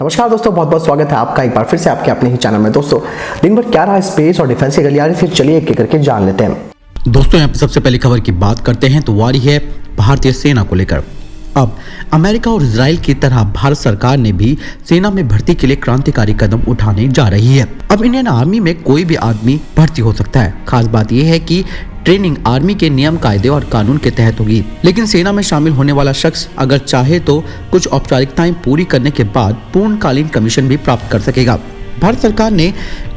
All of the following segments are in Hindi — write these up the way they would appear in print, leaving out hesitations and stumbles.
नमस्कार दोस्तों, बहुत बहुत स्वागत है आपका एक बार फिर से आपके अपने ही चैनल में। दोस्तों दिन भर क्या रहा स्पेस और डिफेंस की गलियारी, फिर चलिए एक एक करके जान लेते हैं। दोस्तों यहाँ पे सबसे पहली खबर की बात करते हैं तो वारी है भारतीय सेना को लेकर। अब अमेरिका और इजराइल की तरह भारत सरकार ने भी सेना में भर्ती के लिए क्रांतिकारी कदम उठाने जा रही है। अब इंडियन आर्मी में कोई भी आदमी भर्ती हो सकता है। खास बात यह है कि ट्रेनिंग आर्मी के नियम कायदे और कानून के तहत होगी, लेकिन सेना में शामिल होने वाला शख्स अगर चाहे तो कुछ औपचारिकताएं पूरी करने के बाद पूर्णकालीन कमीशन भी प्राप्त कर सकेगा। भारत सरकार ने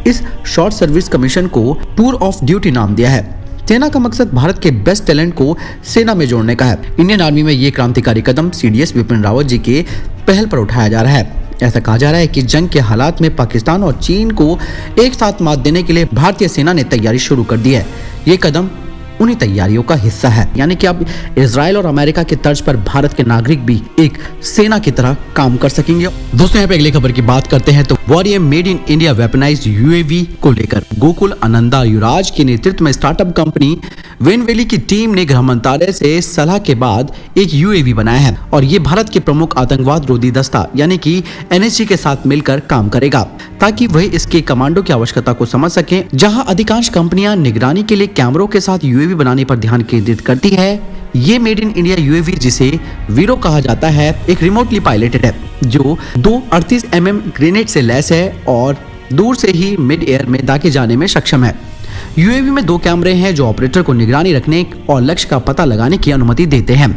इस शॉर्ट सर्विस कमीशन को टूर ऑफ ड्यूटी नाम दिया है। सेना का मकसद भारत के बेस्ट टैलेंट को सेना में जोड़ने का है। इंडियन आर्मी में ये क्रांतिकारी कदम सीडीएस विपिन रावत जी के पहल पर उठाया जा रहा है। ऐसा कहा जा रहा है कि जंग के हालात में पाकिस्तान और चीन को एक साथ मात देने के लिए भारतीय सेना ने तैयारी शुरू कर दी है। ये कदम उन्हीं तैयारियों का हिस्सा है, यानी कि अब इजराइल और अमेरिका के तर्ज पर भारत के नागरिक भी एक सेना की तरह काम कर सकेंगे। दोस्तों यहाँ पे अगली खबर की बात करते हैं तो warrior made in India weaponised UAV को लेकर गोकुल आनंदा युवराज के नेतृत्व में स्टार्टअप कंपनी वेनवेली की टीम ने गृह मंत्रालय से सलाह के बाद एक यूएवी बनाया है और ये भारत के प्रमुख आतंकवाद रोधी दस्ता यानी कि एनएसजी के साथ मिलकर काम करेगा, ताकि वह इसके कमांडो की आवश्यकता को समझ सकें। जहां अधिकांश कंपनियां निगरानी के लिए कैमरों के साथ यूएवी बनाने पर ध्यान केंद्रित करती है, ये मेड इन इंडिया यूएवी, जिसे वीरो कहा जाता है, एक रिमोटली पायलटेड है जो 2 38 mm ग्रेनेड से लैस है और दूर से ही मिड एयर में दागे जाने में सक्षम है। यूएवी में 2 कैमरे हैं जो ऑपरेटर को निगरानी रखने और लक्ष्य का पता लगाने की अनुमति देते हैं।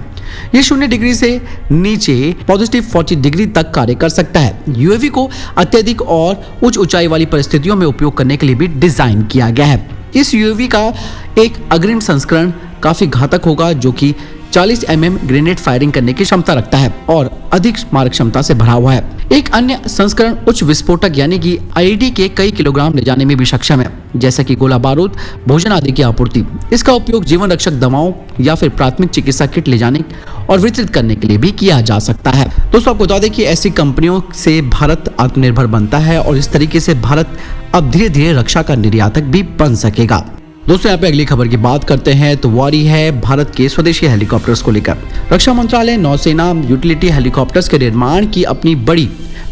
ये 0 डिग्री से नीचे पॉजिटिव 40 डिग्री तक कार्य कर सकता है। यूएवी को अत्यधिक और उच्च ऊंचाई वाली परिस्थितियों में उपयोग करने के लिए भी डिजाइन किया गया है। इस यूएवी का एक अग्रिम संस्करण काफी घातक होगा, जो कि 40 mm ग्रेनेड फायरिंग करने की क्षमता रखता है और अधिक मारक क्षमता से भरा हुआ है। एक अन्य संस्करण उच्च विस्फोटक यानी कि आईडी के कई किलोग्राम ले जाने में भी सक्षम है, जैसे कि गोला बारूद, भोजन आदि की आपूर्ति। इसका उपयोग जीवन रक्षक दवाओं या फिर प्राथमिक चिकित्सा किट ले जाने और वितरित करने के लिए भी किया जा सकता है। दोस्तों आपको बता दें कि ऐसी कंपनियों से भारत आत्मनिर्भर बनता है और इस तरीके से भारत अब धीरे धीरे रक्षा का निर्यातक भी बन सकेगा। दोस्तों यहाँ पे अगली खबर की बात करते हैं तो वारी है भारत के स्वदेशी हेलीकॉप्टर्स को लेकर। रक्षा मंत्रालय नौसेना यूटिलिटी हेलीकॉप्टर्स के निर्माण की अपनी बड़ी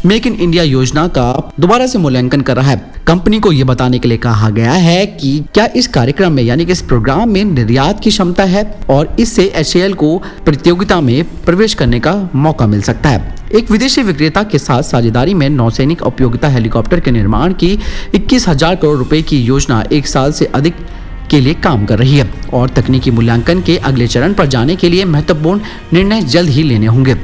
मेक इन इंडिया योजना का दोबारा से मूल्यांकन कर रहा है। कंपनी को यह बताने के लिए कहा गया है कि क्या इस कार्यक्रम में यानी कि इस प्रोग्राम में निर्यात की क्षमता है और इससे HAL को प्रतियोगिता में प्रवेश करने का मौका मिल सकता है। एक विदेशी विक्रेता के साथ साझेदारी में नौसैनिक उपयोगिता हेलीकॉप्टर के निर्माण की 21,000 करोड़ रुपए की योजना 1 साल से अधिक के लिए काम कर रही है और तकनीकी मूल्यांकन के अगले चरण पर जाने के लिए महत्वपूर्ण निर्णय जल्द ही लेने होंगे।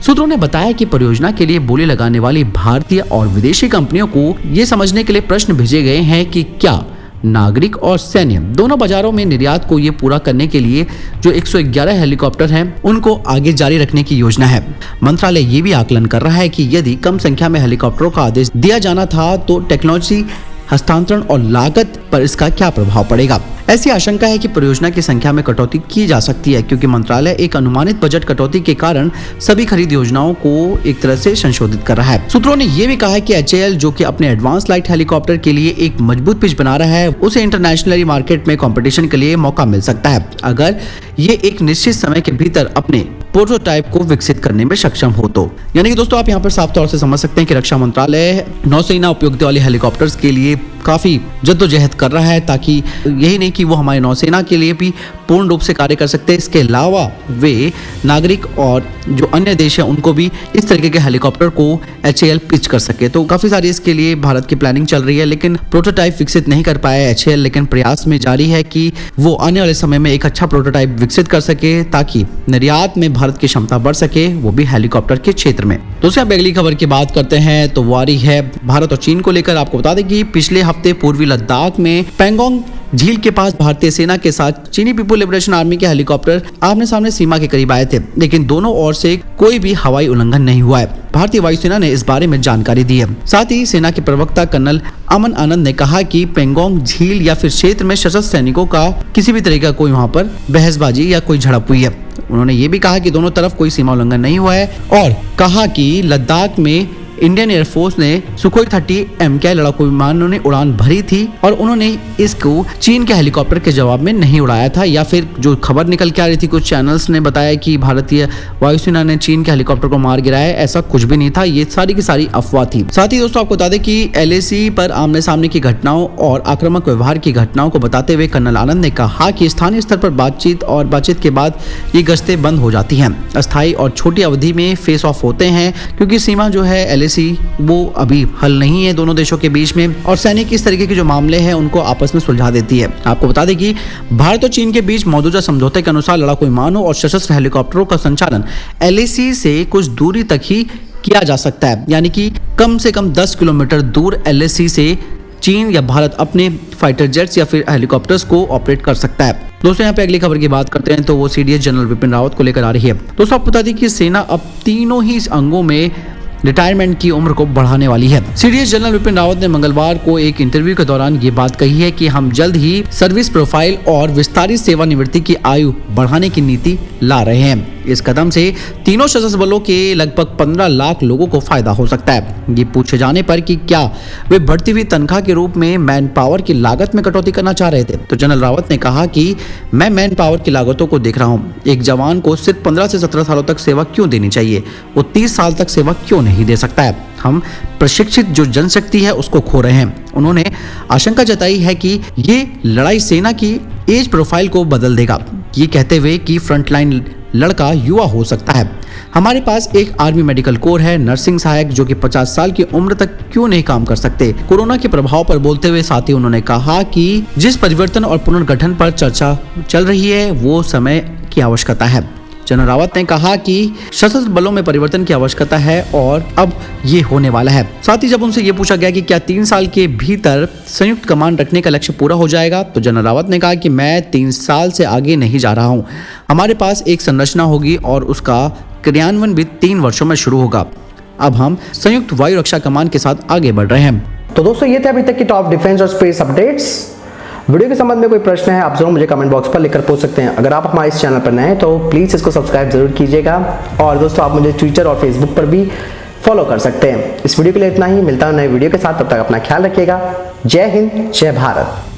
सूत्रों ने बताया कि परियोजना के लिए बोली लगाने वाली भारतीय और विदेशी कंपनियों को ये समझने के लिए प्रश्न भेजे गए हैं कि क्या नागरिक और सैन्य दोनों बाजारों में निर्यात को ये पूरा करने के लिए जो 111 हेलीकॉप्टर हैं उनको आगे जारी रखने की योजना है। मंत्रालय ये भी आकलन कर रहा है कि यदि कम संख्या में हेलीकॉप्टरों का आदेश दिया जाना था तो टेक्नोलॉजी हस्तांतरण और लागत पर इसका क्या प्रभाव पड़ेगा। ऐसी आशंका है कि परियोजना की संख्या में कटौती की जा सकती है, क्योंकि मंत्रालय एक अनुमानित बजट कटौती के कारण सभी खरीद योजनाओं को एक तरह से संशोधित कर रहा है। सूत्रों ने यह भी कहा है कि HAL जो कि अपने एडवांस लाइट हेलीकॉप्टर के लिए एक मजबूत पिच बना रहा है, उसे इंटरनेशनल मार्केट में कंपटीशन के लिए मौका मिल सकता है अगर ये एक निश्चित समय के भीतर अपने प्रोटोटाइप को विकसित करने में सक्षम हो तो। यानी कि दोस्तों आप यहाँ पर साफ तौर से समझ सकते हैं कि रक्षा मंत्रालय नौसेना उपयोगिता वाले हेलीकॉप्टर्स के लिए काफी जद्दोजहद कर रहा है, ताकि यही नहीं कि वो हमारी नौसेना के लिए भी पूर्ण रूप से कार्य कर सकते हैं, इसके अलावा वे नागरिक और जो अन्य देश हैं उनको भी इस तरीके के हेलीकॉप्टर को HAL पिच कर सके। तो काफी सारी इसके लिए भारत की प्लानिंग चल रही है, लेकिन प्रोटोटाइप विकसित नहीं कर पाया HAL, लेकिन प्रयास में जारी है कि वो आने वाले समय में एक अच्छा प्रोटोटाइप विकसित कर सके ताकि निर्यात में भारत की क्षमता बढ़ सके, वो भी हेलीकॉप्टर के क्षेत्र में। दूसरी अगली खबर की बात करते हैं तो वारी है भारत और चीन को लेकर। आपको बता दें कि पिछले हफ्ते पूर्वी लद्दाख में पैंगोंग झील के पास भारतीय सेना के साथ चीनी पीपुल लिबरेशन आर्मी के हेलीकॉप्टर आमने सामने सीमा के करीब आए थे, लेकिन दोनों ओर से कोई भी हवाई उल्लंघन नहीं हुआ है। भारतीय वायुसेना ने इस बारे में जानकारी दी है। साथ ही सेना के प्रवक्ता कर्नल अमन आनंद ने कहा कि पैंगोंग झील या फिर क्षेत्र में सशस्त्र सैनिकों का किसी भी तरह का कोई वहां पर बहसबाजी या कोई झड़प हुई है। उन्होंने ये भी कहा कि दोनों तरफ कोई सीमा उल्लंघन नहीं हुआ है और कहा कि लद्दाख में इंडियन एयरफोर्स ने सुखोई 30 MKI लड़ाकू विमानों ने उड़ान भरी थी और उन्होंने इसको चीन के हेलीकॉप्टर के जवाब में नहीं उड़ाया था, या फिर जो खबर निकल के आ रही थी कुछ चैनल्स ने बताया कि भारतीय वायुसेना ने चीन के हेलीकॉप्टर को मार गिराया, ऐसा कुछ भी नहीं था। ये सारी की सारी अफवाह थी। साथ ही दोस्तों आपको बता दें कि LAC पर आमने सामने की घटनाओं और आक्रामक व्यवहार की घटनाओं को बताते हुए कर्नल आनंद ने कहा कि स्थानीय स्तर पर बातचीत के बाद ये गश्तें बंद हो जाती हैं, अस्थायी और छोटी अवधि में फेस ऑफ होते हैं, क्योंकि सीमा जो है LAC वो अभी हल नहीं है दोनों देशों के बीच में, और सैनिक इस तरीके के जो मामले हैं उनको आपस में सुलझा देती है। आपको बता दें कि भारत और चीन के बीच मौजूदा समझौते के अनुसार लड़ाकू विमानों और सशस्त्र हेलीकॉप्टरों का संचालन LAC से कुछ दूरी तक ही किया जा सकता है, यानी कि कम से कम 10 किलोमीटर दूर LAC से चीन या भारत अपने फाइटर जेट्स या फिर हेलीकॉप्टर्स को ऑपरेट कर सकता है। दोस्तों यहाँ पे अगली खबर की बात करते हैं तो वो CDS जनरल विपिन रावत को लेकर आ रही है। दोस्तों आपको बता दें कि सेना अब तीनों ही अंगों में रिटायरमेंट की उम्र को बढ़ाने वाली है। CDS जनरल विपिन रावत ने मंगलवार को एक इंटरव्यू के दौरान ये बात कही है कि हम जल्द ही सर्विस प्रोफाइल और विस्तारित सेवानिवृत्ति की आयु बढ़ाने की नीति ला रहे हैं। इस कदम से तीनों सशस्त्र बलों के लगभग 15 लाख लोगों को फायदा हो सकता है। ये पूछे जाने पर कि क्या वे बढ़ती हुई तनख्वाह के रूप में मैन पावर की लागत में कटौती करना चाह रहे थे, तो जनरल रावत ने कहा कि मैं मैन पावर की लागतों को देख रहा हूँ। एक जवान को सिर्फ 15 से 17 सालों तक सेवा क्यों देनी चाहिए, वो 30 साल तक सेवा क्यों नहीं दे सकता है। हम प्रशिक्षित जो जनशक्ति है उसको खो रहे हैं। उन्होंने आशंका जताई है कि ये लड़ाई सेना की एज प्रोफाइल को बदल देगा, ये कहते हुए कि फ्रंटलाइन लड़का युवा हो सकता है। हमारे पास एक आर्मी मेडिकल कोर है, नर्सिंग सहायक जो कि 50 साल की उम्र तक क्यों नहीं काम कर सकते। कोरोना के प्रभाव पर बोलते हुए साथ ही उन्होंने कहा कि जिस परिवर्तन और पुनर्गठन पर चर्चा चल रही है वो समय की आवश्यकता है। जनरल रावत ने कहा कि सशस्त्र बलों में परिवर्तन की आवश्यकता है और अब ये होने वाला है। साथ ही जब उनसे ये पूछा गया कि क्या 3 साल के भीतर संयुक्त कमान रखने का लक्ष्य पूरा हो जाएगा, तो जनरल रावत ने कहा कि मैं 3 साल से आगे नहीं जा रहा हूँ। हमारे पास एक संरचना होगी और उसका क्रियान्वयन भी 3 वर्षों में शुरू होगा। अब हम संयुक्त वायु रक्षा कमान के साथ आगे बढ़ रहे हैं। तो दोस्तों ये थे अभी तक की टॉप डिफेंस और स्पेस अपडेट्स। वीडियो के संबंध में कोई प्रश्न है आप जरूर मुझे कमेंट बॉक्स पर लिखकर पूछ सकते हैं। अगर आप हमारे इस चैनल पर नए हैं तो प्लीज़ इसको सब्सक्राइब जरूर कीजिएगा, और दोस्तों आप मुझे ट्विटर और फेसबुक पर भी फॉलो कर सकते हैं। इस वीडियो के लिए इतना ही, मिलता हूं नए वीडियो के साथ, तब तक अपना ख्याल रखिएगा। जय हिंद, जय भारत।